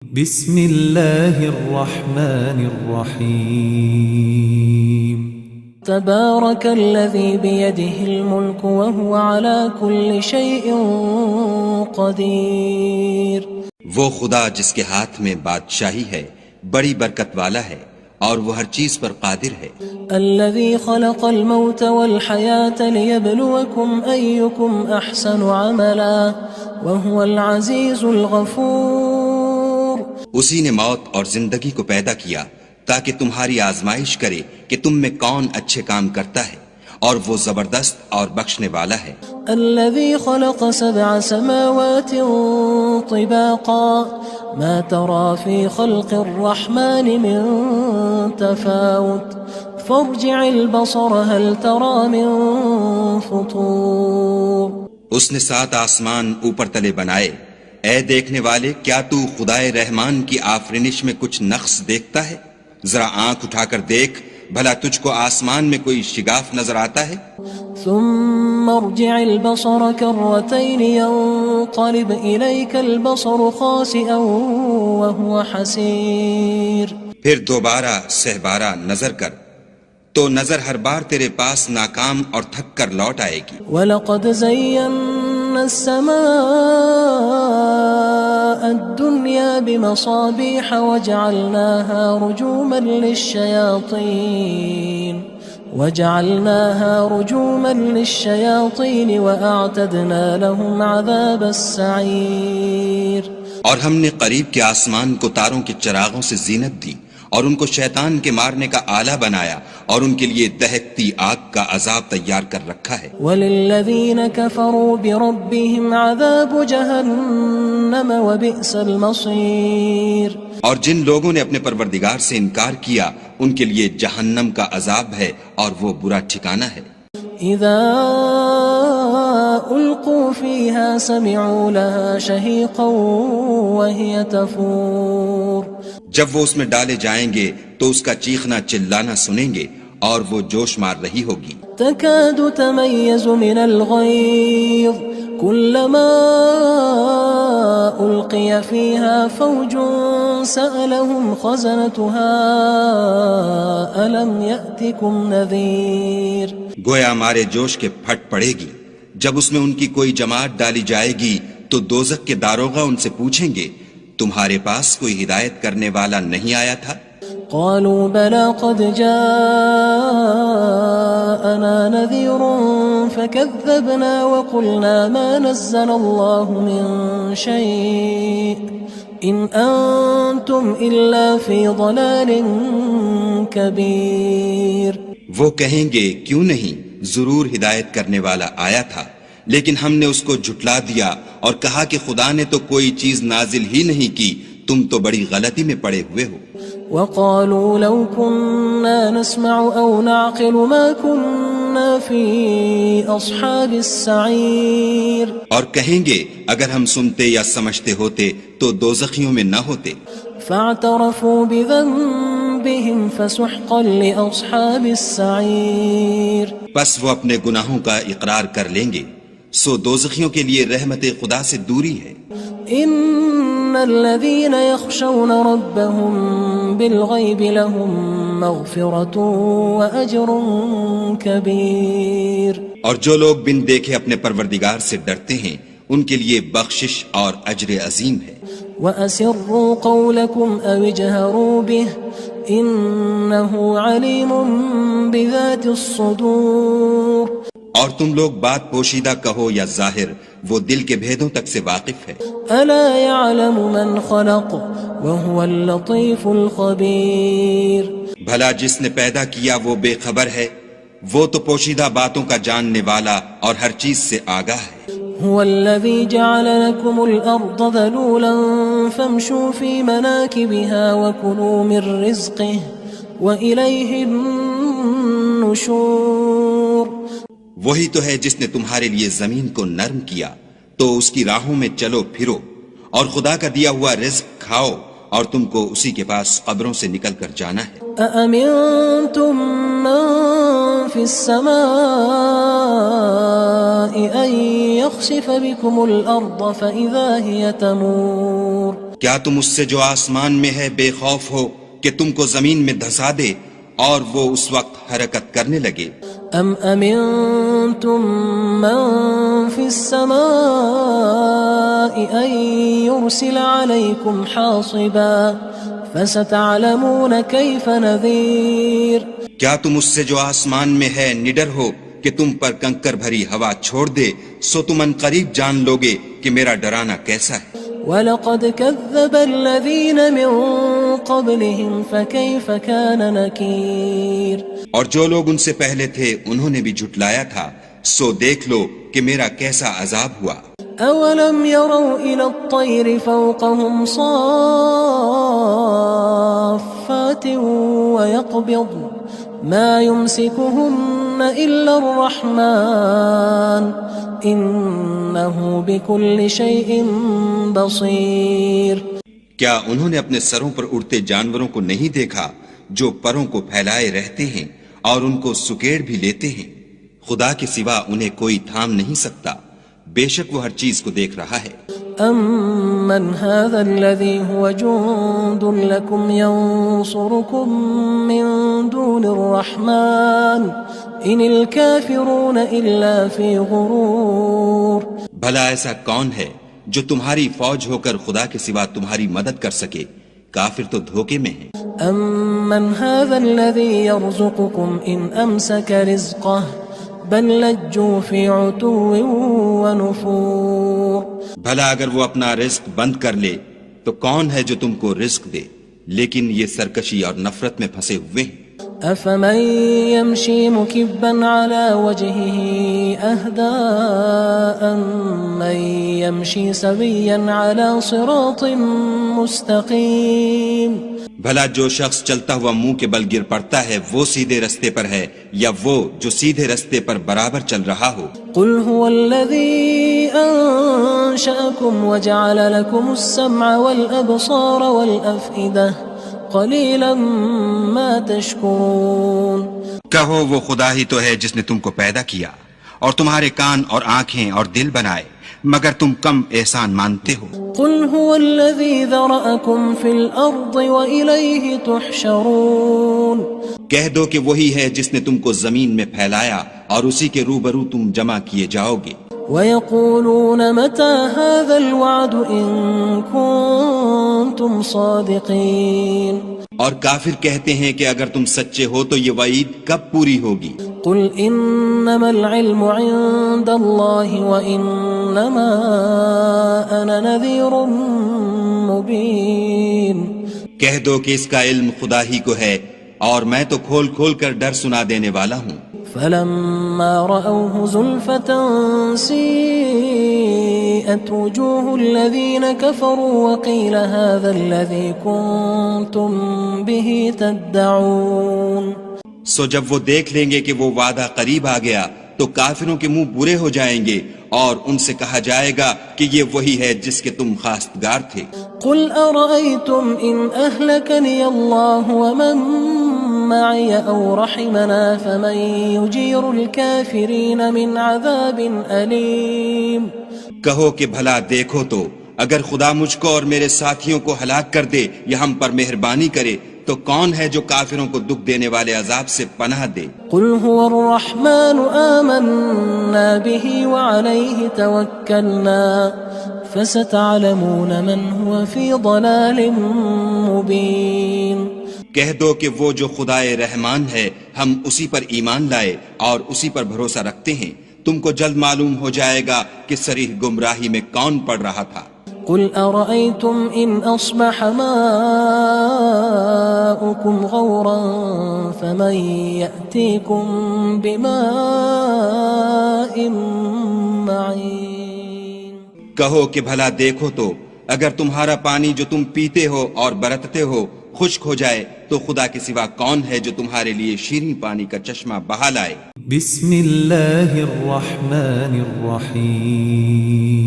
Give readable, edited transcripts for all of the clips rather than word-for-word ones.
بسم الله الرحمن الرحيم تبارك الذي بيده الملك وهو على كل شيء قدير. وہ خدا جس کے ہاتھ میں بادشاہی ہے بڑی برکت والا ہے اور وہ ہر چیز پر قادر ہے. الذي خلق الموت والحياة ليبلوكم أيكم أحسن عملا وهو العزيز الغفور. اسی نے موت اور زندگی کو پیدا کیا تاکہ تمہاری آزمائش کرے کہ تم میں کون اچھے کام کرتا ہے اور وہ زبردست اور بخشنے والا ہے. الذي خلق 7 سماوات طباقا ما ترى في خلق الرحمن من تفاوت فارجع البصر هل ترى من فطور. اس نے 7 آسمان اوپر تلے بنائے. اے دیکھنے والے، کیا تو خدائے رحمان کی آفرینش میں کچھ نقص دیکھتا ہے؟ ذرا آنکھ اٹھا کر دیکھ، بھلا تجھ کو آسمان میں کوئی شگاف نظر آتا ہے؟ ثم ارجع البصر كرتين ينقلب إليك البصر خاسئا وهو حسير. پھر دوبارہ سہبارہ نظر کر تو نظر ہر بار تیرے پاس ناکام اور تھک کر لوٹ آئے گی. وَلَقَدْ زَيَّنَّا السَّمَاءَ الدُّنْيَا بِمَصَابِيحَ وَجَعَلْنَاهَا رُجُومًا لِلشَّيَاطِينِ وَأَعْتَدْنَا لَهُمْ عَذَابَ السَّعِيرِ. اور ہم نے قریب کے آسمان کو تاروں کے چراغوں سے زینت دی اور ان کو شیطان کے مارنے کا آلہ بنایا اور ان کے لیے دہکتی آگ کا عذاب تیار کر رکھا ہے. وَلِلَّذِينَ كَفَرُوا بِرَبِّهِمْ عَذَابُ جَهَنَّمَ وَبِئْسَ الْمَصِيرُ. اور جن لوگوں نے اپنے پروردگار سے انکار کیا ان کے لیے جہنم کا عذاب ہے اور وہ برا ٹھکانہ ہے. اذا القوا فيها سمعوا لها شهيقا وهي تفور. جب وہ اس میں ڈالے جائیں گے تو اس کا چیخنا چلانا سنیں گے اور وہ جوش مار رہی ہوگی. تكاد تميز من الغيظ كلما ألقي فيها فوج سألهم خزنتها ألم يأتكم نذير. گویا مارے جوش کے پھٹ پڑے گی. جب اس میں ان کی کوئی جماعت ڈالی جائے گی تو دوزخ کے داروغہ ان سے پوچھیں گے تمہارے پاس کوئی ہدایت کرنے والا نہیں آیا تھا؟ قالوا بلى قد جاءنا نذير فكذبنا وقلنا ما نزل الله من شيء إن أنتم إلا في ضلال كبير. وہ کہیں گے کیوں نہیں، ضرور ہدایت کرنے والا آیا تھا، لیکن ہم نے اس کو جھٹلا دیا اور کہا کہ خدا نے تو کوئی چیز نازل ہی نہیں کی، تم تو بڑی غلطی میں پڑے ہوئے ہو. وقالوا لو كنا نسمع أو نعقل ما كنا في أصحاب السعير. اور کہیں گے اگر ہم سنتے یا سمجھتے ہوتے تو دوزخیوں میں نہ ہوتے. فاعترفوا بذنبهم فسحقا لأصحاب السعير. پس وہ اپنے گناہوں کا اقرار کر لیں گے، سو دوزخیوں کے لیے رحمت خدا سے دوری ہے. ان الذين يخشون ربهم بالغيب لهم مغفرة وأجر كبير. اور جو لوگ بن دیکھے اپنے پروردگار سے ڈرتے ہیں ان کے لیے بخشش اور اجر عظیم ہے. وَأَسِرُّوا قَوْلَكُمْ أَوِ اجْهَرُوا بِهِ إِنَّهُ عَلِيمٌ بِذَاتِ الصُّدُورِ. اور تم لوگ بات پوشیدہ کہو یا ظاہر، وہ دل کے بھیدوں تک سے واقف ہے. أَلَا يَعْلَمُ مَنْ خَلَقَ وَهُوَ اللَّطِيفُ الْخَبِيرُ. بھلا جس نے پیدا کیا وہ بے خبر ہے، وہ تو پوشیدہ باتوں کا جاننے والا اور ہر چیز سے آگاہ ہے. هو الذي جعل لكم الأرض ذلولا فامشوا في مناكبها وكلوا من رزقه وإليه النشور. وہی تو ہے جس نے تمہارے لیے زمین کو نرم کیا تو اس کی راہوں میں چلو پھرو اور خدا کا دیا ہوا رزق کھاؤ اور تم کو اسی کے پاس قبروں سے نکل کر جانا ہے. أأمنتم من في السماء أن يخسف بكم الأرض فإذا هي تمور. کیا تم اس سے جو آسمان میں ہے بے خوف ہو کہ تم کو زمین میں دھسا دے اور وہ اس وقت حرکت کرنے لگے؟ ام امنتم من في السماء ان يرسل عليكم حاصبا فستعلمون كيف نذير کیا تم اس سے جو آسمان میں ہے نڈر ہو کہ تم پر کنکر بھری ہوا چھوڑ دے، سو تم ان قریب جان لوگے کہ میرا ڈرانا کیسا ہے۔ وَلَقَدْ كَذَّبَ الَّذِينَ مِن قَبْلِهِمْ فَكَيْفَ كَانَ نَكِيرٌ اور جو لوگ ان سے پہلے تھے انہوں نے بھی جھٹلایا تھا، سو دیکھ لو کہ میرا کیسا عذاب ہوا۔ أَوَلَمْ يَرَوْا إِلَى الطَّيْرِ فَوْقَهُمْ صَافَّاتٍ وَيَقْبِضْنَ مَا يُمْسِكُهُنَّ إِلَّا الرَّحْمَنُ إِنَّهُ بِكُلِّ شَيْءٍ بَصِيرٌ کیا انہوں نے اپنے سروں پر اڑتے جانوروں کو نہیں دیکھا جو پروں کو پھیلائے رہتے ہیں اور ان کو سکیڑ بھی لیتے ہیں؟ خدا کے سوا انہیں کوئی تھام نہیں سکتا، بے شک وہ ہر چیز کو دیکھ رہا ہے۔ أَمَّنْ هَذَا الَّذِي هُوَ جُندٌ لَكُمْ يَنصُرُكُم مِّن دُونِ الرَّحْمَنِ إِنِ الْكَافِرُونَ إِلَّا فِي غُرُورٍ بھلا ایسا کون ہے جو تمہاری فوج ہو کر خدا کے سوا تمہاری مدد کر سکے؟ کافر تو دھوکے میں ہیں۔ أَمَّنْ هَذَا الَّذِي يَرْزُقُكُمْ إِنْ أَمْسَكَ رِزْقَهُ بَل لَجُّوا فِي عُتُوٍّ وَنُفُورٍ بھلا اگر وہ اپنا رزق بند کر لے تو کون ہے جو تم کو رزق دے؟ لیکن یہ سرکشی اور نفرت میں پھنسے ہوئے ہیں۔ أَفَمَن يَمْشِي مُكِبًّا عَلَى وَجْهِهِ أَهْدَىٰ أَمَّن يَمْشِي سَوِيًّا عَلَى صِرَاطٍ مُّسْتَقِيمٍ بھلا جو شخص چلتا ہوا منہ کے بل گر پڑتا ہے وہ سیدھے رستے پر ہے یا وہ جو سیدھے رستے پر برابر چل رہا ہو؟ قُلْ هُوَ الَّذِي أَنشَأَكُمْ وَجَعَلَ لَكُمُ السَّمْعَ وَالْأَبْصَارَ وَالْأَفْئِدَةَ قَلِيلًا مَا تَشْكُرُونَ کہو وہ خدا ہی تو ہے جس نے تم کو پیدا کیا اور تمہارے کان اور آنکھیں اور دل بنائے، مگر تم کم احسان مانتے ہو۔ قُلْ هُوَ الَّذِي ذَرَأَكُمْ فِي الْأَرْضِ وَإِلَيْهِ تُحْشَرُونَ کہہ دو کہ وہی ہے جس نے تم کو زمین میں پھیلایا اور اسی کے روبرو تم جمع کیے جاؤ گے۔ وَيَقُولُونَ مَتَى هَذَا الْوَعْدُ إِن كُنتُمْ صَادِقِينَ اور کافر کہتے ہیں کہ اگر تم سچے ہو تو یہ وعید کب پوری ہوگی؟ قُلْ إِنَّمَا الْعِلْمُ عِندَ اللَّهِ وَإِنَّمَا أَنَا نَذِيرٌ مُّبِينٌ کہہ دو کہ اس کا علم خدا ہی کو ہے اور میں تو کھول کھول کر ڈر سنا دینے والا ہوں۔ فَلَمَّا رَأَوْهُ زُلْفَةً سِيئَتْ وُجُوهُ الَّذِينَ كَفَرُوا وَقِيلَ هَذَا الَّذِي كُنتُم بِهِ تَدَّعُونَ سو جب وہ دیکھ لیں گے کہ وہ وعدہ قریب آ گیا تو کافروں کے منہ برے ہو جائیں گے اور ان سے کہا جائے گا کہ یہ وہی ہے جس کے تم خواستگار تھے۔ قُلْ أَرَأَيْتُمْ إِنْ أَهْلَكَنِيَ اللَّهُ وَمَن مَّعِيَ أَوْ رَحِمَنَا فَمَن يُجِيرُ الْكَافِرِينَ مِنْ عَذَابٍ أَلِيمٍ کہو کہ بھلا دیکھو تو اگر خدا مجھ کو اور میرے ساتھیوں کو ہلاک کر دے یا ہم پر مہربانی کرے تو کون ہے جو کافروں کو دکھ دینے والے عذاب سے پناہ دے؟ قُلْ هُوَ الرَّحْمَنُ آمَنَّا بِهِ وَعَلَيْهِ تَوَكَّلْنَا فَسَتَعْلَمُونَ مَنْ هُوَ فِي ضَلَالٍ مُّبِينٍ کہہ دو کہ وہ جو خدائے رحمان ہے ہم اسی پر ایمان لائے اور اسی پر بھروسہ رکھتے ہیں، تم کو جلد معلوم ہو جائے گا کہ صریح گمراہی میں کون پڑ رہا تھا۔ قُلْ أَرَأَيْتُمْ إِنْ أَصْبَحَ مَاؤُكُمْ غَوْرًا فَمَن يَأْتِيكُم بِمَاءٍ مَّعِينٍ کہو کہ بھلا دیکھو تو اگر تمہارا پانی جو تم پیتے ہو اور برتتے ہو خشک ہو جائے تو خدا کے سوا کون ہے جو تمہارے لیے شیریں پانی کا چشمہ بہا لائے؟ بسم اللہ الرحمن الرحیم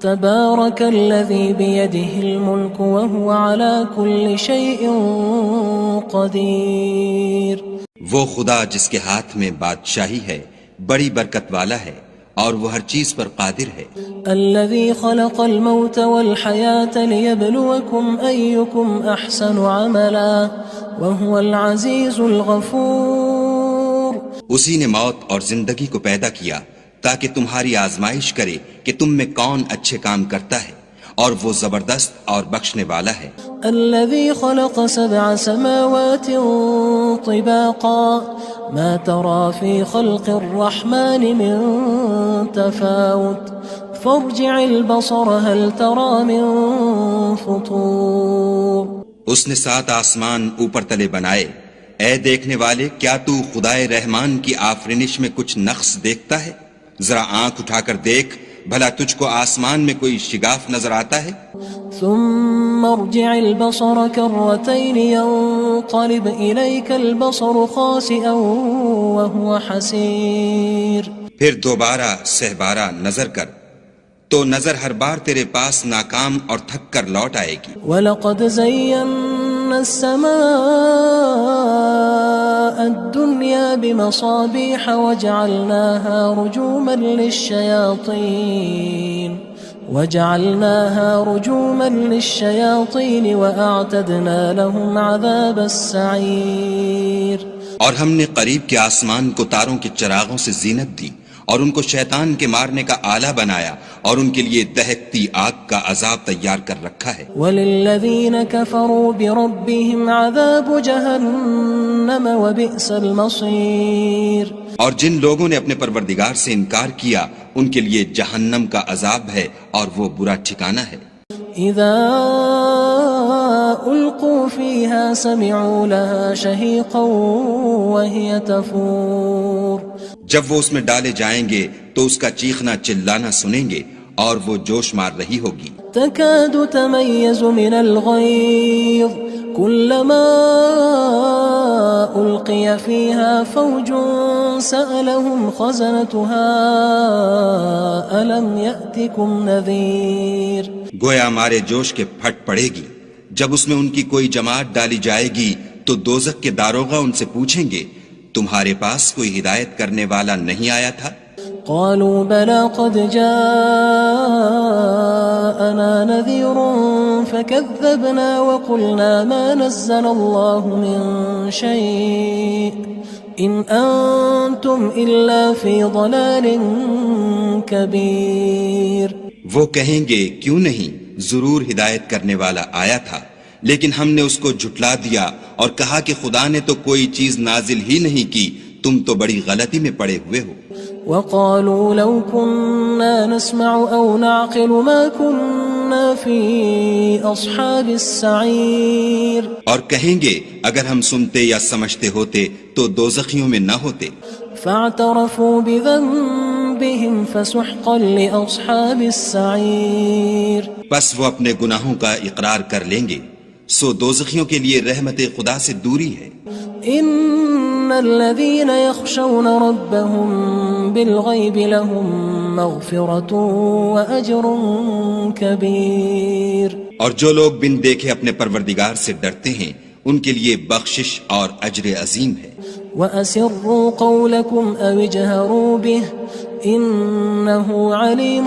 تبارك الذي بيده الملك وهو على كل شيء قدير وہ خدا جس کے ہاتھ میں بادشاہی ہے بڑی برکت والا ہے اور وہ ہر چیز پر قادر ہے. الذي خلق الموت والحياة ليبلوكم أيكم أحسن عملا وهو العزيز الغفور. اسی نے موت اور زندگی کو پیدا کیا تاکہ تمہاری آزمائش کرے کہ تم میں کون اچھے کام کرتا ہے، اور وہ زبردست اور بخشنے والا ہے. الذي خلق 7 سماوات طباقا ما ترى في خلق الرحمن من تفاوت فارجع البصر هل ترى من فطور. اس نے 7 آسمان اوپر تلے بنائے. اے دیکھنے والے، کیا تو خدائے رحمان کی آفرینش میں کچھ نقص دیکھتا ہے؟ ذرا آنکھ اٹھا کر دیکھ، بھلا تجھ کو آسمان میں کوئی شگاف نظر آتا ہے؟ ثم ارجع البصر كرتين ينقلب إليك البصر خاسئا وهو حسير. پھر دوبارہ سہبارہ نظر کر تو نظر ہر بار تیرے پاس ناکام اور تھک کر لوٹ آئے گی. وَلَقَدْ زَيَّنَّا السَّمَاءَ الدُّنْيَا بِمَصَابِيحَ وَجَعَلْنَاهَا رُجُومًا لِلشَّيَاطِينِ وَأَعْتَدْنَا لَهُمْ عَذَابَ السَّعِيرِ. اور ہم نے قریب کے آسمان کو تاروں کے چراغوں سے زینت دی اور ان کو شیطان کے مارنے کا آلہ بنایا اور ان کے لیے دہکتی آگ کا عذاب تیار کر رکھا ہے. وَلِلَّذِينَ كَفَرُوا بِرَبِّهِمْ عَذَابُ جَهَنَّمَ وَبِئْسَ الْمَصِيرُ. اور جن لوگوں نے اپنے پروردگار سے انکار کیا ان کے لیے جہنم کا عذاب ہے اور وہ برا ٹھکانہ ہے. اذا القوا فيها سمعوا لها شهيقا وهي تفور. جب وہ اس میں ڈالے جائیں گے تو اس کا چیخنا چلانا سنیں گے اور وہ جوش مار رہی ہوگی. تكاد تميز من الغيظ كلما ألقي فيها فوج سألهم خزنتها ألم يأتكم نذير. گویا ہمارے جوش کے پھٹ پڑے گی. جب اس میں ان کی کوئی جماعت ڈالی جائے گی تو دوزخ کے داروغہ ان سے پوچھیں گے تمہارے پاس کوئی ہدایت کرنے والا نہیں آیا تھا؟ قالوا بلى قد جاءنا نذير فكذبنا وقلنا ما نزل الله من شيء إن أنتم إلا في ضلال كبير. وہ کہیں گے کیوں نہیں، ضرور ہدایت کرنے والا آیا تھا، لیکن ہم نے اس کو جھٹلا دیا اور کہا کہ خدا نے تو کوئی چیز نازل ہی نہیں کی، تم تو بڑی غلطی میں پڑے ہوئے ہو. وقالوا لو كنا نسمع أو نعقل ما كنا في أصحاب السعير. اور کہیں گے اگر ہم سنتے یا سمجھتے ہوتے تو دوزخیوں میں نہ ہوتے. فاعترفوا بذنبهم فسحقا لأصحاب السعير. بس وہ اپنے گناہوں کا اقرار کر لیں گے، سو دوزخیوں کے لیے رحمت خدا سے دوری ہے. ان الذين يخشون ربهم بالغيب لهم مغفرة واجر كبير. اور جو لوگ بن دیکھے اپنے پروردگار سے ڈرتے ہیں ان کے لیے بخشش اور اجر عظیم ہے. واسروا قولكم او اجهروا به انه عليم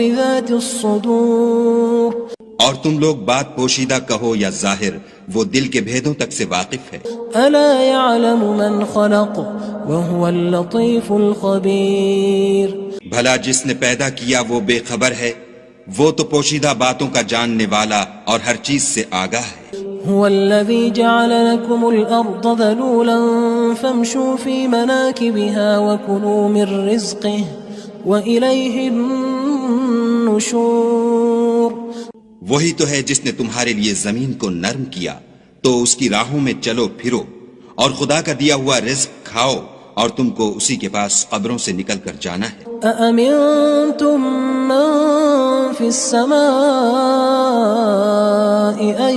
بذات الصدور. اور تم لوگ بات پوشیدہ کہو یا ظاہر، وہ دل کے بھیدوں تک سے واقف ہے. الا يعلم من خلق وهو اللطيف الخبير. بھلا جس نے پیدا کیا وہ بے خبر ہے، وہ تو پوشیدہ باتوں کا جاننے والا اور ہر چیز سے آگاہ ہے. هو الذي جعل لكم الأرض ذلولا فامشوا في مناكبها وكلوا من رزقه وإليه النشور. وہی تو ہے جس نے تمہارے لیے زمین کو نرم کیا تو اس کی راہوں میں چلو پھرو اور خدا کا دیا ہوا رزق کھاؤ اور تم کو اسی کے پاس قبروں سے نکل کر جانا ہے. أأمنتم من في السماء أن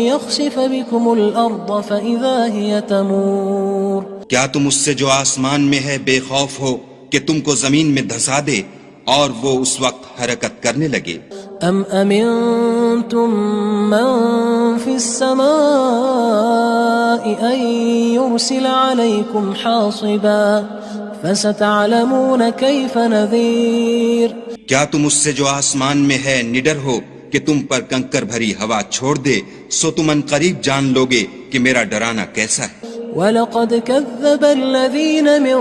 يخسف بكم الأرض فإذا هي تمور. کیا تم اس سے جو آسمان میں ہے بے خوف ہو کہ تم کو زمین میں دھسا دے اور وہ اس وقت حرکت کرنے لگے؟ ام امنتم من في السماء ان يرسل عليكم حاصبا فستعلمون كيف نذير کیا تم اس سے جو آسمان میں ہے نڈر ہو کہ تم پر کنکر بھری ہوا چھوڑ دے، سو تم ان قریب جان لوگے کہ میرا ڈرانا کیسا ہے۔ وَلَقَدْ كَذَّبَ الَّذِينَ مِن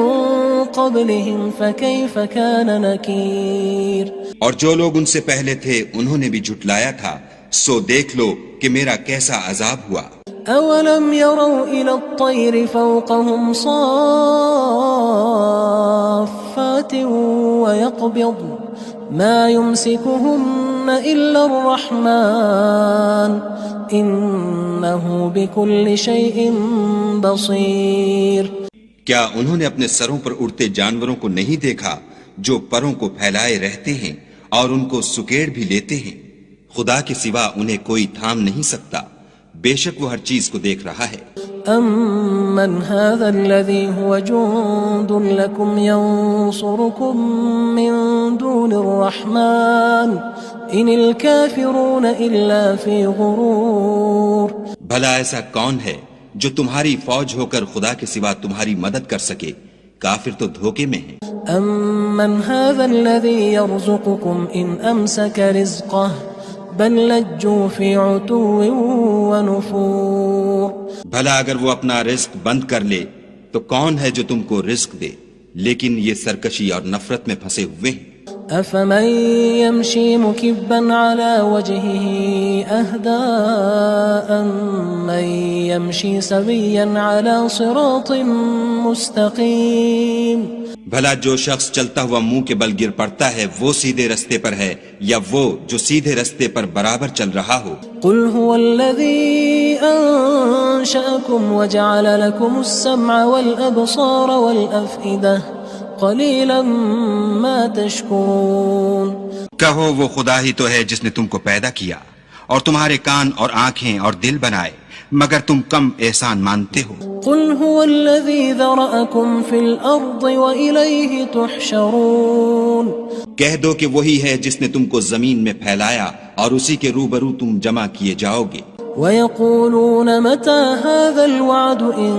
قَبْلِهِمْ فَكَيْفَ كَانَ نَكِيرٌ اور جو لوگ ان سے پہلے تھے انہوں نے بھی جھٹلایا تھا، سو دیکھ لو کہ میرا کیسا عذاب ہوا۔ أَوَلَمْ يَرَوْا إِلَى الطَّيْرِ فَوْقَهُمْ صَافَّاتٍ وَيَقْبِضْنَ مَا يُمْسِكُهُنَّ إِلَّا الرَّحْمَنُ إِنَّهُ بِكُلِّ شَيْءٍ بَصِيرٌ کیا انہوں نے اپنے سروں پر اڑتے جانوروں کو نہیں دیکھا جو پروں کو پھیلائے رہتے ہیں اور ان کو سکیڑ بھی لیتے ہیں؟ خدا کے سوا انہیں کوئی تھام نہیں سکتا، بے شک وہ ہر چیز کو دیکھ رہا ہے۔ أَمَّنْ هَذَا الَّذِي هُوَ جُندٌ لَكُمْ يَنصُرُكُم مِّن دُونِ الرَّحْمَنِ إِنِ الْكَافِرُونَ إِلَّا فِي غُرُورٍ بھلا ایسا کون ہے جو تمہاری فوج ہو کر خدا کے سوا تمہاری مدد کر سکے؟ کافر تو دھوکے میں ہیں۔ أَمَّنْ هَذَا الَّذِي يَرْزُقُكُمْ إِنْ أَمْسَكَ رِزْقَهُ بَل لَجُّوا فِي عُتُوٍّ وَنُفُورٍ بھلا اگر وہ اپنا رزق بند کر لے تو کون ہے جو تم کو رزق دے؟ لیکن یہ سرکشی اور نفرت میں پھنسے ہوئے ہیں۔ أَفَمَن يَمْشِي مُكِبًّا عَلَى وَجْهِهِ أَهْدَىٰ أَمَّن يَمْشِي سَوِيًّا عَلَى صِرَاطٍ مُّسْتَقِيمٍ بھلا جو شخص چلتا ہوا منہ کے بل گر پڑتا ہے وہ سیدھے رستے پر ہے یا وہ جو سیدھے رستے پر برابر چل رہا ہو؟ قُلْ هُوَ الَّذِي أَنشَأَكُمْ وَجَعَلَ لَكُمُ السَّمْعَ وَالْأَبْصَارَ وَالْأَفْئِدَةَ قَلِيلًا مَا تَشْكُرُونَ کہو وہ خدا ہی تو ہے جس نے تم کو پیدا کیا اور تمہارے کان اور آنکھیں اور دل بنائے، مگر تم کم احسان مانتے ہو۔ قُلْ هُوَ الَّذِي ذَرَأَكُمْ فِي الْأَرْضِ وَإِلَيْهِ تُحْشَرُونَ کہہ دو کہ وہی ہے جس نے تم کو زمین میں پھیلایا اور اسی کے روبرو تم جمع کیے جاؤ گے۔ وَيَقُولُونَ مَتَى هَذَا الْوَعْدُ إِن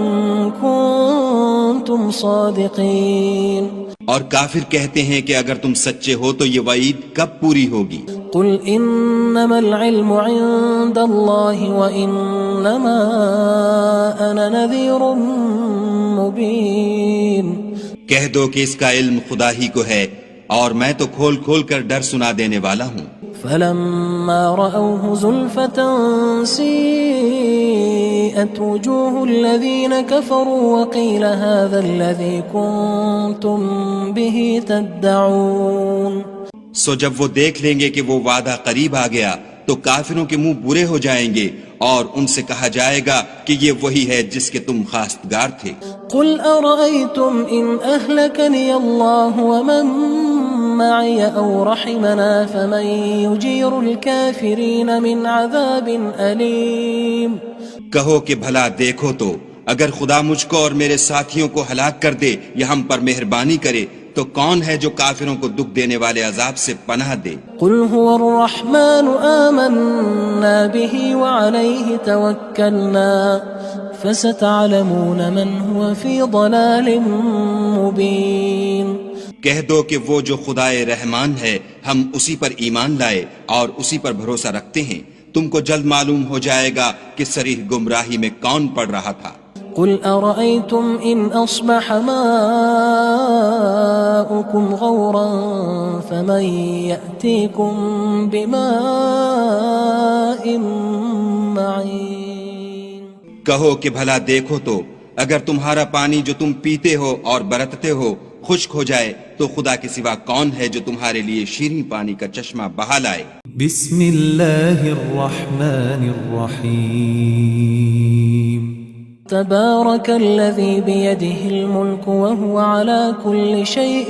كُنتُمْ صَادِقِينَ اور کافر کہتے ہیں کہ اگر تم سچے ہو تو یہ وعید کب پوری ہوگی؟ قُلْ إِنَّمَا الْعِلْمُ عِندَ اللَّهِ وَإِنَّمَا أَنَا نَذِيرٌ مُّبِينٌ کہہ دو کہ اس کا علم خدا ہی کو ہے اور میں تو کھول کھول کر ڈر سنا دینے والا ہوں۔ فَلَمَّا رَأَوْهُ زُلْفَةً سِيئَتْ وُجُوهُ الَّذِينَ كَفَرُوا وَقِيلَ هَذَا الَّذِي كُنتُم بِهِ تَدَّعُونَ سو جب وہ دیکھ لیں گے کہ وہ وعدہ قریب آ گیا تو کافروں کے منہ برے ہو جائیں گے اور ان سے کہا جائے گا کہ یہ وہی ہے جس کے تم خواستگار تھے۔ قُلْ أَرَأَيْتُمْ إِنْ أَهْلَكَنِيَ اللَّهُ وَمَن مَّعِيَ أَوْ رَحِمَنَا فَمَن يُجِيرُ الْكَافِرِينَ مِنْ عَذَابٍ أَلِيمٍ کہو کہ بھلا دیکھو تو اگر خدا مجھ کو اور میرے ساتھیوں کو ہلاک کر دے یا ہم پر مہربانی کرے تو کون ہے جو کافروں کو دکھ دینے والے عذاب سے پناہ دے؟ قُلْ هُوَ الرَّحْمَنُ آمَنَّا بِهِ وَعَلَيْهِ تَوَكَّلْنَا فَسَتَعْلَمُونَ مَنْ هُوَ فِي ضَلَالٍ مُّبِينٍ کہہ دو کہ وہ جو خدائے رحمان ہے ہم اسی پر ایمان لائے اور اسی پر بھروسہ رکھتے ہیں، تم کو جلد معلوم ہو جائے گا کہ صریح گمراہی میں کون پڑ رہا تھا۔ قُلْ أَرَأَيْتُمْ إِنْ أَصْبَحَ مَاؤُكُمْ غَوْرًا فَمَن يَأْتِيكُم بِمَاءٍ مَّعِينٍ کہو کہ بھلا دیکھو تو اگر تمہارا پانی جو تم پیتے ہو اور برتتے ہو خشک ہو جائے تو خدا کے سوا کون ہے جو تمہارے لیے شیریں پانی کا چشمہ بہا لائے؟ بسم اللہ الرحمن الرحیم تبارك الذي بيده الملك وهو على كل شيء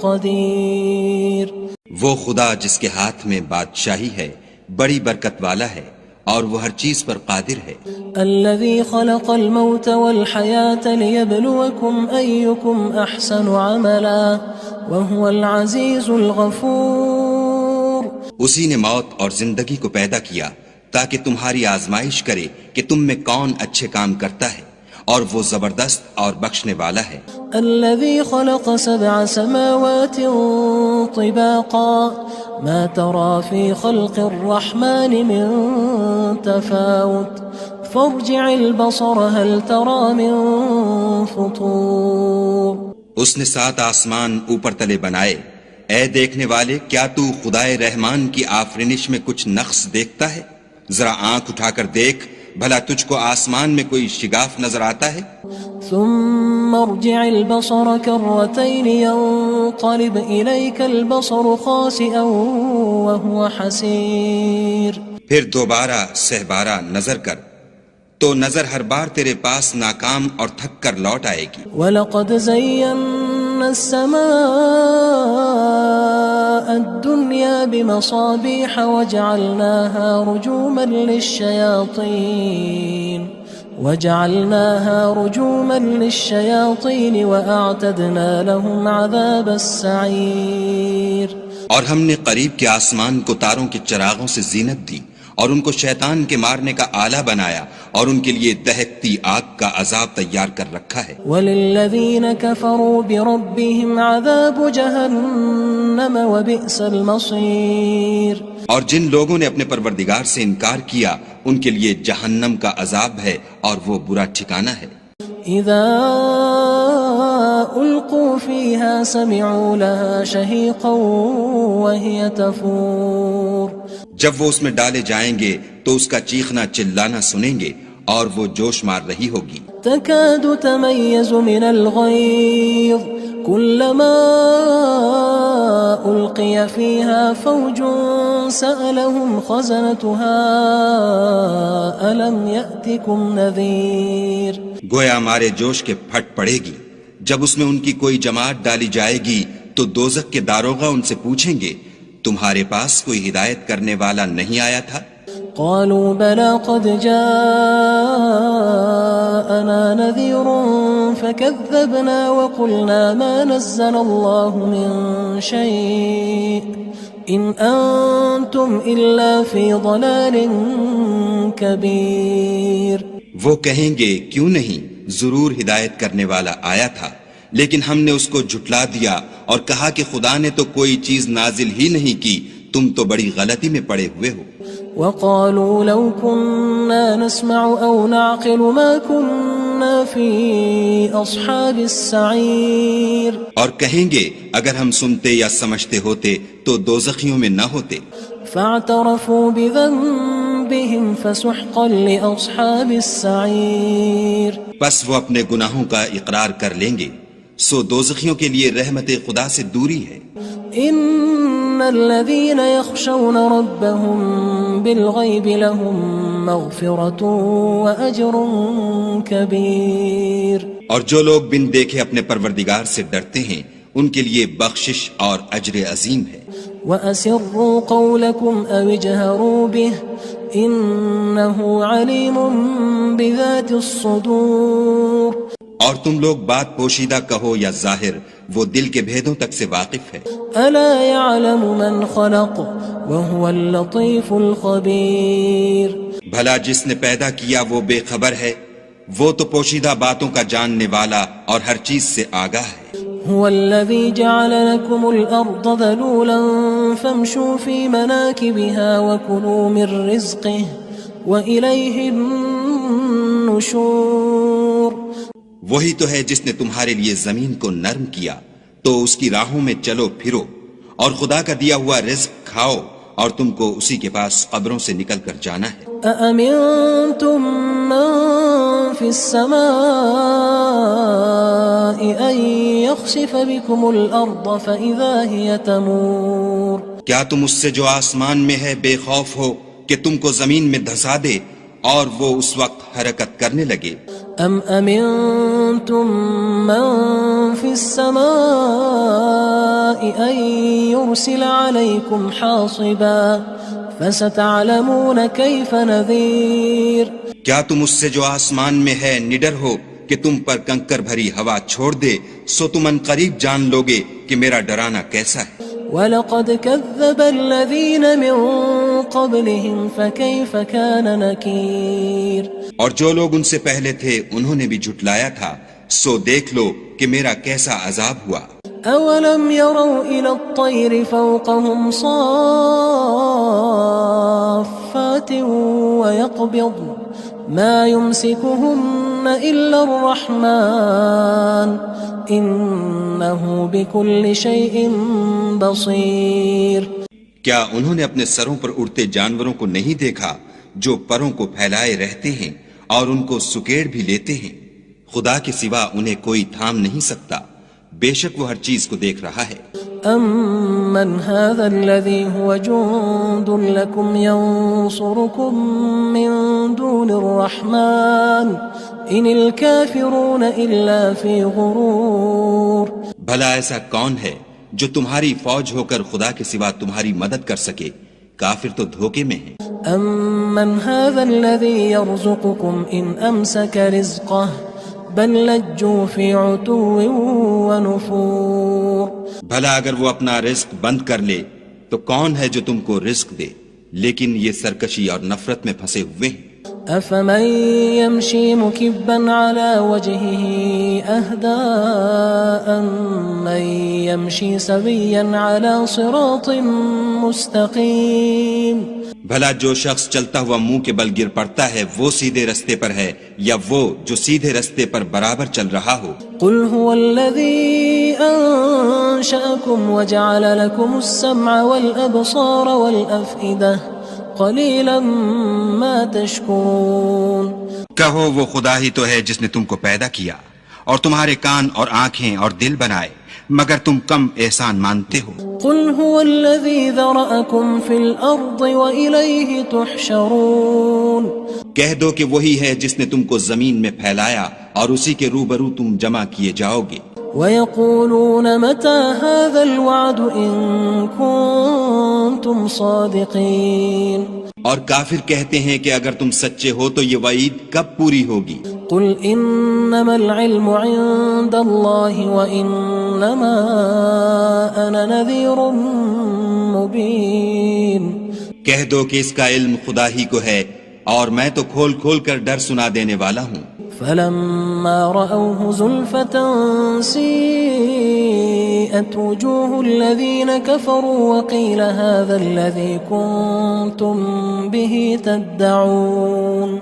قدير وہ خدا جس کے ہاتھ میں بادشاہی ہے بڑی برکت والا ہے اور وہ ہر چیز پر قادر ہے۔ الذي خلق الموت والحياة ليبلوكم أيكم أحسن عملا وهو العزيز الغفور اسی نے موت اور زندگی کو پیدا کیا تاکہ تمہاری آزمائش کرے کہ تم میں کون اچھے کام کرتا ہے، اور وہ زبردست اور بخشنے والا ہے۔ الذي خلق 7 سماوات طباقا ما ترى في خلق الرحمن من تفاوت فارجع البصر هل ترى من فطور۔ اس نے 7 آسمان اوپر تلے بنائے، اے دیکھنے والے کیا تو خدائے رحمان کی آفرینش میں کچھ نقص دیکھتا ہے؟ ذرا آنکھ اٹھا کر دیکھ، بھلا تجھ کو آسمان میں کوئی شگاف نظر آتا ہے؟ ثم ارجع البصر كرتين ينقلب إليك البصر خاسئا وهو حسير۔ پھر دوبارہ سہبارہ نظر کر تو نظر ہر بار تیرے پاس ناکام اور تھک کر لوٹ آئے گی۔ وَلَقَدْ زَيَّنَّا السَّمَاءَ الدُّنْيَا بِمَصَابِيحَ وَجَعَلْنَاهَا رُجُومًا لِلشَّيَاطِينِ وَأَعْتَدْنَا لَهُمْ عَذَابَ السَّعِيرِ۔ اور ہم نے قریب کے آسمان کو تاروں کے چراغوں سے زینت دی اور ان کو شیطان کے مارنے کا آلہ بنایا اور ان کے لیے دہکتی آگ کا عذاب تیار کر رکھا ہے۔ وَلِلَّذِينَ كَفَرُوا بِرَبِّهِمْ عَذَابُ جَهَنَّمَ وَبِئْسَ الْمَصِيرُ۔ اور جن لوگوں نے اپنے پروردگار سے انکار کیا ان کے لیے جہنم کا عذاب ہے اور وہ برا ٹھکانہ ہے۔ اذا القوا فيها سمعوا لها شهيقا وهي تفور۔ جب وہ اس میں ڈالے جائیں گے تو اس کا چیخنا چلانا سنیں گے اور وہ جوش مار رہی ہوگی۔ تكاد تميز من الغيظ كلما ألقي فيها فوج سألهم خزنتها ألم يأتكم نذير۔ گویا ہمارے جوش کے پھٹ پڑے گی جب اس میں ان کی کوئی جماعت ڈالی جائے گی تو دوزخ کے داروغہ ان سے پوچھیں گے تمہارے پاس کوئی ہدایت کرنے والا نہیں آیا تھا؟ قالوا بلى قد جاءنا نذير فكذبنا وقلنا ما نزل الله من شيء إن أنتم إلا في ضلال كبير۔ وہ کہیں گے کیوں نہیں، ضرور ہدایت کرنے والا آیا تھا، لیکن ہم نے اس کو جھٹلا دیا اور کہا کہ خدا نے تو کوئی چیز نازل ہی نہیں کی، تم تو بڑی غلطی میں پڑے ہوئے ہو۔ وقالوا لو كنا نسمع أو نعقل ما كنا في أصحاب السعير۔ اور کہیں گے اگر ہم سنتے یا سمجھتے ہوتے تو دوزخیوں میں نہ ہوتے۔ فاعترفوا بذنبهم فسحقا لأصحاب السعير۔ پس وہ اپنے گناہوں کا اقرار کر لیں گے، سو دوزخیوں کے لیے رحمت خدا سے دوری ہے۔ ان الذين يخشون ربهم بالغيب لهم مغفرة واجر كبير۔ اور جو لوگ بن دیکھے اپنے پروردگار سے ڈرتے ہیں ان کے لیے بخشش اور اجر عظیم ہے۔ وَأَسِرُّوا قَوْلَكُمْ أَوِ اجْهَرُوا بِهِ إِنَّهُ عَلِيمٌ بِذَاتِ الصُّدُورِ۔ اور تم لوگ بات پوشیدہ کہو یا ظاہر، وہ دل کے بھیدوں تک سے واقف ہے۔ أَلَا يَعْلَمُ مَنْ خَلَقَ وَهُوَ اللَّطِيفُ الْخَبِيرُ۔ بھلا جس نے پیدا کیا وہ بے خبر ہے، وہ تو پوشیدہ باتوں کا جاننے والا اور ہر چیز سے آگاہ ہے۔ هو الذي جعل لكم الأرض ذلولا فامشوا في مناكبها وكلوا من رزقه وإليه النشور۔ وہی تو ہے جس نے تمہارے لیے زمین کو نرم کیا تو اس کی راہوں میں چلو پھرو اور خدا کا دیا ہوا رزق کھاؤ اور تم کو اسی کے پاس قبروں سے نکل کر جانا ہے۔ أأمنتم من في السماء أن يخسف بكم الأرض فإذا هي تمور۔ کیا تم اس سے جو آسمان میں ہے بے خوف ہو کہ تم کو زمین میں دھسا دے اور وہ اس وقت حرکت کرنے لگے؟ ام امنتم من في السماء ان يرسل عليكم حاصبا فستعلمون كيف نذير۔ کیا تم اس سے جو آسمان میں ہے نڈر ہو کہ تم پر کنکر بھری ہوا چھوڑ دے، سو تم ان قریب جان لوگے کہ میرا ڈرانا کیسا ہے۔ وَلَقَدْ كَذَّبَ الَّذِينَ مِن قبلهم فكيف كان نكير اور جو لوگ ان سے پہلے تھے انہوں نے بھی جھٹلایا تھا، سو دیکھ لو کہ میرا کیسا عذاب ہوا۔ أولم يروا إلى الطير فوقهم صافات ويقبض ما يمسكهن إلا الرحمن إنه بكل شيء بصير۔ کیا انہوں نے اپنے سروں پر اڑتے جانوروں کو نہیں دیکھا جو پروں کو پھیلائے رہتے ہیں اور ان کو سکیڑ بھی لیتے ہیں؟ خدا کے سوا انہیں کوئی تھام نہیں سکتا، بے شک وہ ہر چیز کو دیکھ رہا ہے۔ أَمَّنْ هَذَا الَّذِي هُوَ جُندٌ لَكُمْ يَنصُرُكُم مِّن دُونِ الرَّحْمَٰنِ إِنِ الْكَافِرُونَ إِلَّا فِي غُرُورٍ۔ بھلا ایسا کون ہے جو تمہاری فوج ہو کر خدا کے سوا تمہاری مدد کر سکے؟ کافر تو دھوکے میں ہیں۔ أَمَّنْ هَذَا الَّذِي يَرْزُقُكُمْ إِنْ أَمْسَكَ رِزْقَهُ بل لجوا في عتو ونفور۔ بھلا اگر وہ اپنا رزق بند کر لے تو کون ہے جو تم کو رزق دے، لیکن یہ سرکشی اور نفرت میں پھنسے ہوئے ہیں۔ أفمن يمشي مكبا على وجهه أهدى أمن يمشي سويا على صراط مستقيم۔ بھلا جو شخص چلتا ہوا منہ کے بل گر پڑتا ہے وہ سیدھے رستے پر ہے یا وہ جو سیدھے رستے پر برابر چل رہا ہو؟ قل هو الذي أنشأكم وجعل لكم السمع والأبصار والأفئدة قلیلا ما تشکرون۔ کہو وہ خدا ہی تو ہے جس نے تم کو پیدا کیا اور تمہارے کان اور آنکھیں اور دل بنائے، مگر تم کم احسان مانتے ہو۔ قل هو الذي ذرأكم في الأرض وإليه تحشرون۔ کہہ دو کہ وہی ہے جس نے تم کو زمین میں پھیلایا اور اسی کے روبرو تم جمع کیے جاؤ گے۔ وَيَقُولُونَ مَتَى هَذَا الْوَعْدُ إِن كُنتُمْ صَادِقِينَ۔ اور کافر کہتے ہیں کہ اگر تم سچے ہو تو یہ وعید کب پوری ہوگی؟ قل إنما العلم عند الله وإنما أنا نذير مبين۔ کہہ دو کہ اس کا علم خدا ہی کو ہے اور میں تو کھول کھول کر ڈر سنا دینے والا ہوں۔ فلما رأوه زلفة سيئت وجوه الذين كفروا وقيل هذا الذي كنتم به تدعون۔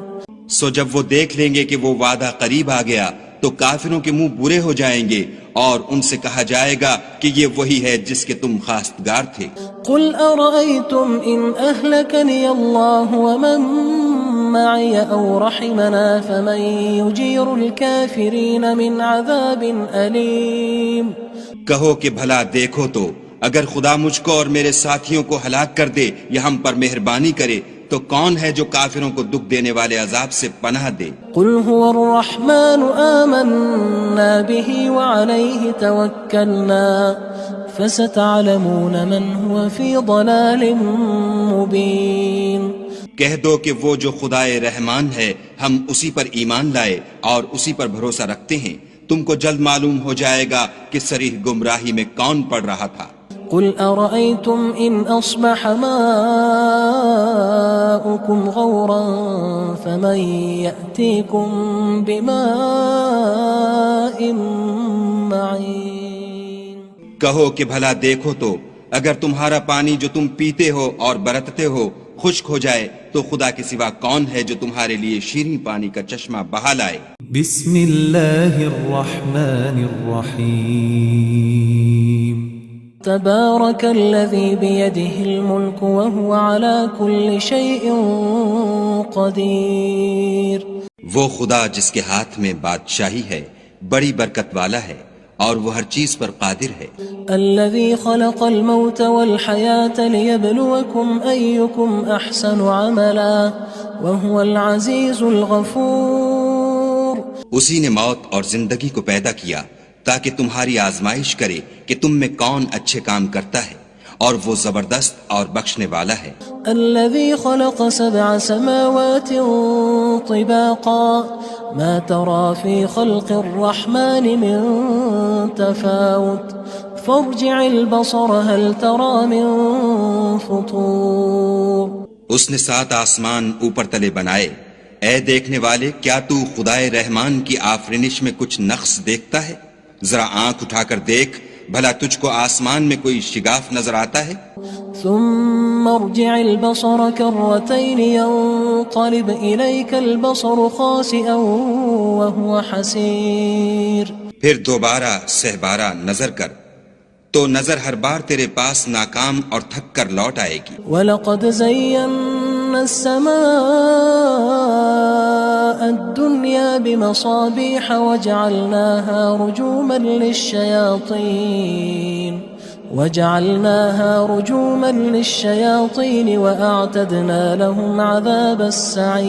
سو جب وہ دیکھ لیں گے کہ وہ وعدہ قریب آ گیا تو کافروں کے منہ برے ہو جائیں گے اور ان سے کہا جائے گا کہ یہ وہی ہے جس کے تم خواستگار تھے۔ قل أرأيتم إن أهلكني الله ومن معي أو رحمنا فمن يجير الكافرين من عذاب أليم۔ کہو کہ بھلا دیکھو تو اگر خدا مجھ کو اور میرے ساتھیوں کو ہلاک کر دے یا ہم پر مہربانی کرے تو کون ہے جو کافروں کو دکھ دینے والے عذاب سے پناہ دے؟ قل هو الرحمن آمنا به وعليه توكلنا فستعلمون من هو في ضلال مبين۔ کہہ دو کہ وہ جو خدائے رحمان ہے ہم اسی پر ایمان لائے اور اسی پر بھروسہ رکھتے ہیں، تم کو جلد معلوم ہو جائے گا کہ صریح گمراہی میں کون پڑ رہا تھا۔ قل أرأيتم إن أصبح ماؤكم غورا فمن يأتيكم بماء معين۔ کہو کہ بھلا دیکھو تو اگر تمہارا پانی جو تم پیتے ہو اور برتتے ہو خشک ہو جائے تو خدا کے سوا کون ہے جو تمہارے لیے شیریں پانی کا چشمہ بہا لائے؟ بسم اللہ الرحمن الرحیم تبارك الذي بيده الملك وهو على كل شيء قدير۔ وہ خدا جس کے ہاتھ میں بادشاہی ہے بڑی برکت والا ہے اور وہ ہر چیز پر قادر ہے۔ الذي خلق الموت والحياة ليبلوكم أيكم أحسن عملا وهو العزيز الغفور۔ اسی نے موت اور زندگی کو پیدا کیا تاکہ تمہاری آزمائش کرے کہ تم میں کون اچھے کام کرتا ہے اور وہ زبردست اور بخشنے والا ہے۔ الذي خلق 7 سماوات طباقا ما ترى في خلق الرحمن من تفاوت فارجع البصر هل ترى من فطور۔ اس نے 7 آسمان اوپر تلے بنائے، اے دیکھنے والے کیا تو خدائے رحمان کی آفرینش میں کچھ نقص دیکھتا ہے؟ ذرا آنکھ اٹھا کر دیکھ، بھلا تجھ کو آسمان میں کوئی شگاف نظر آتا ہے؟ ثم ارجع البصر كرتين ينقلب إليك البصر خاسئا وهو حسير. پھر دوبارہ سہبارہ نظر کر تو نظر ہر بار تیرے پاس ناکام اور تھک کر لوٹ آئے گی. وَلَقَدْ زَيَّنَّا السَّمَاءَ الدُّنْيَا بِمَصَابِيحَ وَجَعَلْنَاهَا رُجُومًا لِلشَّيَاطِينِ وَأَعْتَدْنَا لَهُمْ عَذَابَ السَّعِيرِ.